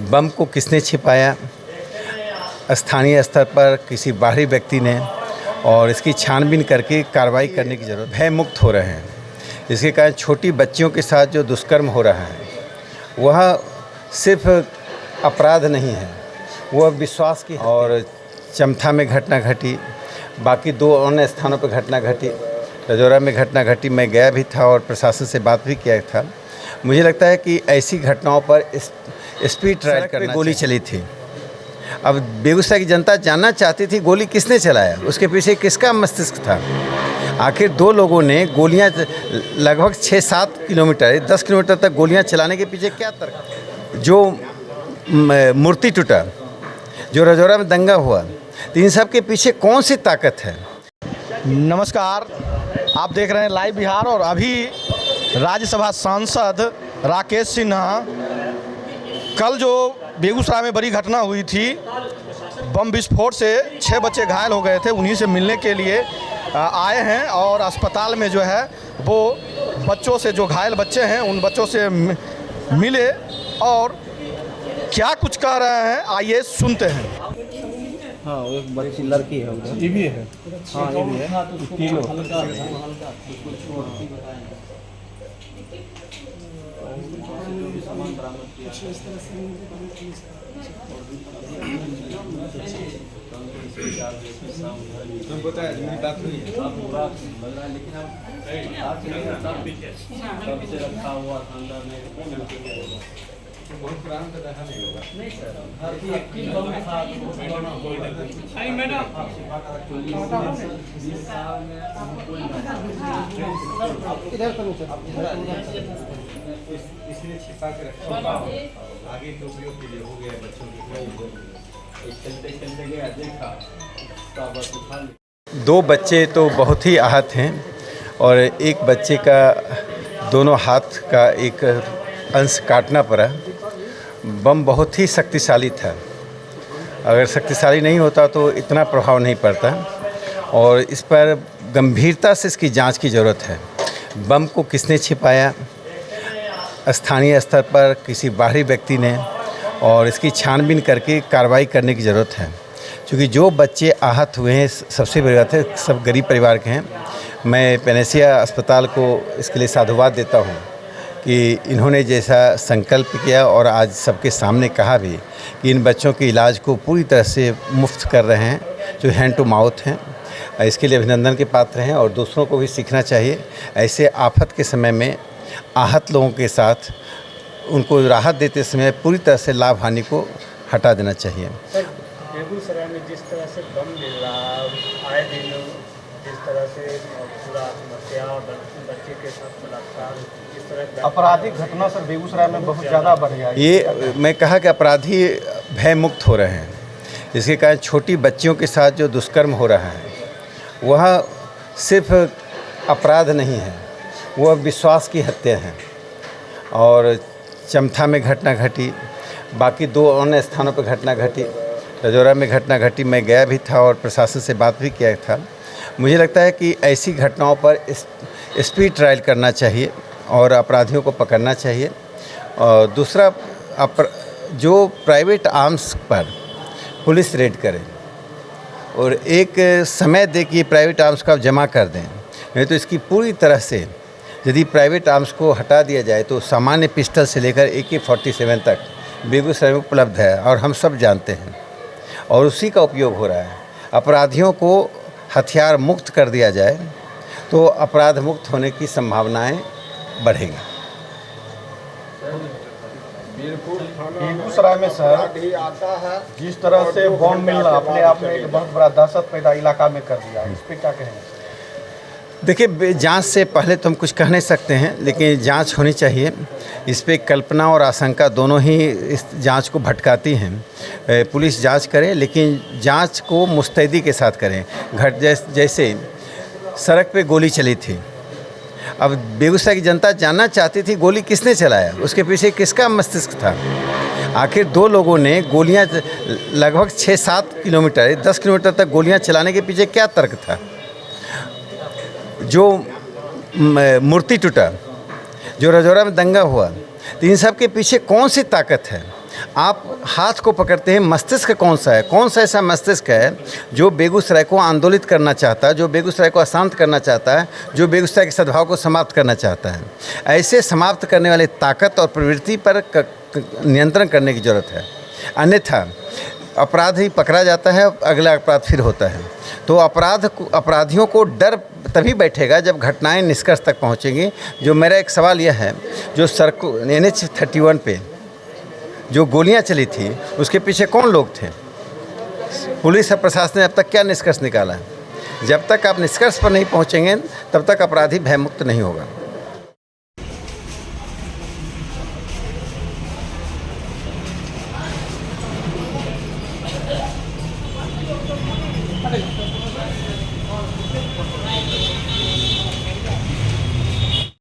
बम को किसने छिपाया, स्थानीय स्तर पर किसी बाहरी व्यक्ति ने, और इसकी छानबीन करके कार्रवाई करने की ज़रूरत। भय मुक्त हो रहे हैं। इसके कारण छोटी बच्चियों के साथ जो दुष्कर्म हो रहा है वह सिर्फ अपराध नहीं है, वह विश्वास की। और चमथा में घटना घटी, बाकी 2 अन्य स्थानों पर घटना घटी, रजौरा में घटना घटी। मैं गया भी था और प्रशासन से बात भी किया था। मुझे लगता है कि ऐसी घटनाओं पर स्पीड ट्रायल करना। गोली चली थी। अब बेगूसराय की जनता जानना चाहती थी गोली किसने चलाया, उसके पीछे किसका मस्तिष्क था। आखिर 2 लोगों ने गोलियां लगभग 6-7 किलोमीटर 10 किलोमीटर तक गोलियां चलाने के पीछे क्या तर्क। जो मूर्ति टूटा, जो रजौरा में दंगा हुआ, तो इन सब के पीछे कौन सी ताकत है। नमस्कार, आप देख रहे हैं लाइव बिहार। और अभी राज्यसभा सांसद राकेश सिन्हा, कल जो बेगूसराय में बड़ी घटना हुई थी, बम विस्फोट से 6 बच्चे घायल हो गए थे, उन्हीं से मिलने के लिए आए हैं। और अस्पताल में जो है वो बच्चों से, जो घायल बच्चे हैं उन बच्चों से मिले और क्या कुछ कह रहे हैं, आइए सुनते हैं। हाँ, वो एक बच्ची लड़की है उधर। ये भी है। हाँ, ये भी है। तीनों। बहुत पुराना तो रहा नहीं होगा। नहीं सर, इसलिए छिपा के रखा आगे के उपयोग के लिए हो गया बच्चों के। चलते गया देखा 2 बच्चे तो बहुत ही आहत हैं और एक बच्चे का दोनों हाथ का एक अंश काटना पड़ा। बम बहुत ही शक्तिशाली था, अगर शक्तिशाली नहीं होता तो इतना प्रभाव नहीं पड़ता, और इस पर गंभीरता से इसकी जांच की ज़रूरत है। बम को किसने छिपाया, स्थानीय स्तर पर किसी बाहरी व्यक्ति ने, और इसकी छानबीन करके कार्रवाई करने की ज़रूरत है। क्योंकि जो बच्चे आहत हुए हैं, सबसे बड़ी बात है, सब गरीब परिवार के हैं। मैं पेनेसिया अस्पताल को इसके लिए साधुवाद देता हूँ कि इन्होंने जैसा संकल्प किया और आज सबके सामने कहा भी कि इन बच्चों के इलाज को पूरी तरह से मुफ्त कर रहे हैं, जो हैंड टू माउथ हैं। इसके लिए अभिनंदन के पात्र हैं और दूसरों को भी सीखना चाहिए। ऐसे आफत के समय में आहत लोगों के साथ उनको राहत देते समय पूरी तरह से लाभ हानि को हटा देना चाहिए। बेगूसराय में जिस तरह से बम मिल रहा आए दिन, जिस तरह से पूरा आत्महत्या और बच्चे के साथ बलात्कार, इस तरह आपराधिक घटना सर बेगूसराय में बहुत ज़्यादा बढ़ गया है। ये मैं कहा कि अपराधी भय मुक्त हो रहे हैं। इसके कारण छोटी बच्चियों के साथ जो दुष्कर्म हो रहा है वह सिर्फ अपराध नहीं है, वह विश्वास की हत्या है। और चमथा में घटना घटी, बाकी 2 अन्य स्थानों पर घटना घटी, रजौरा में घटना घटी। मैं गया भी था और प्रशासन से बात भी किया था। मुझे लगता है कि ऐसी घटनाओं पर स्पीड ट्रायल करना चाहिए और अपराधियों को पकड़ना चाहिए। और दूसरा, जो प्राइवेट आर्म्स पर पुलिस रेड करे और एक समय दे कि प्राइवेट आर्म्स का जमा कर दें, नहीं तो इसकी पूरी तरह से यदि प्राइवेट आर्म्स को हटा दिया जाए तो सामान्य पिस्टल से लेकर AK-47 तक बेगूसराय में उपलब्ध है और हम सब जानते हैं, और उसी का उपयोग हो रहा है। अपराधियों को हथियार मुक्त कर दिया जाए तो अपराध मुक्त होने की संभावनाएं बढ़ेंगी। बेगूसराय में सर जिस तरह से बम मिलना अपने आप में एक बहुत बड़ा दहशत पैदा इलाका में कर दिया है, इस पर क्या कहेंगे? देखिए, जांच से पहले तो हम कुछ कह नहीं सकते हैं, लेकिन जांच होनी चाहिए। इस पे कल्पना और आशंका दोनों ही इस जांच को भटकाती हैं। पुलिस जांच करे, लेकिन जांच को मुस्तैदी के साथ करें। जैसे सड़क पे गोली चली थी। अब बेगूसराय की जनता जानना चाहती थी गोली किसने चलाया, उसके पीछे किसका मस्तिष्क था। आखिर 2 लोगों ने गोलियां लगभग 6-7 किलोमीटर 10 किलोमीटर तक गोलियां चलाने के पीछे क्या तर्क था। जो मूर्ति टूटा, जो रजौरा में दंगा हुआ, तो इन सब के पीछे कौन सी ताकत है। आप हाथ को पकड़ते हैं, मस्तिष्क कौन सा है, कौन सा ऐसा मस्तिष्क है जो बेगूसराय को आंदोलित करना चाहता है, जो बेगूसराय को अशांत करना चाहता है, जो बेगूसराय के सद्भाव को समाप्त करना चाहता है। ऐसे समाप्त करने वाली ताकत और प्रवृत्ति पर नियंत्रण करने की ज़रूरत है, अन्यथा अपराधी पकड़ा जाता है, अगला अपराध फिर होता है। तो अपराधियों को डर तभी बैठेगा जब घटनाएं निष्कर्ष तक पहुंचेंगी। जो मेरा एक सवाल यह है, जो सड़कों NH 31 पे जो गोलियां चली थी उसके पीछे कौन लोग थे? पुलिस और प्रशासन ने अब तक क्या निष्कर्ष निकाला है? जब तक आप निष्कर्ष पर नहीं पहुंचेंगे तब तक अपराधी भयमुक्त नहीं होगा।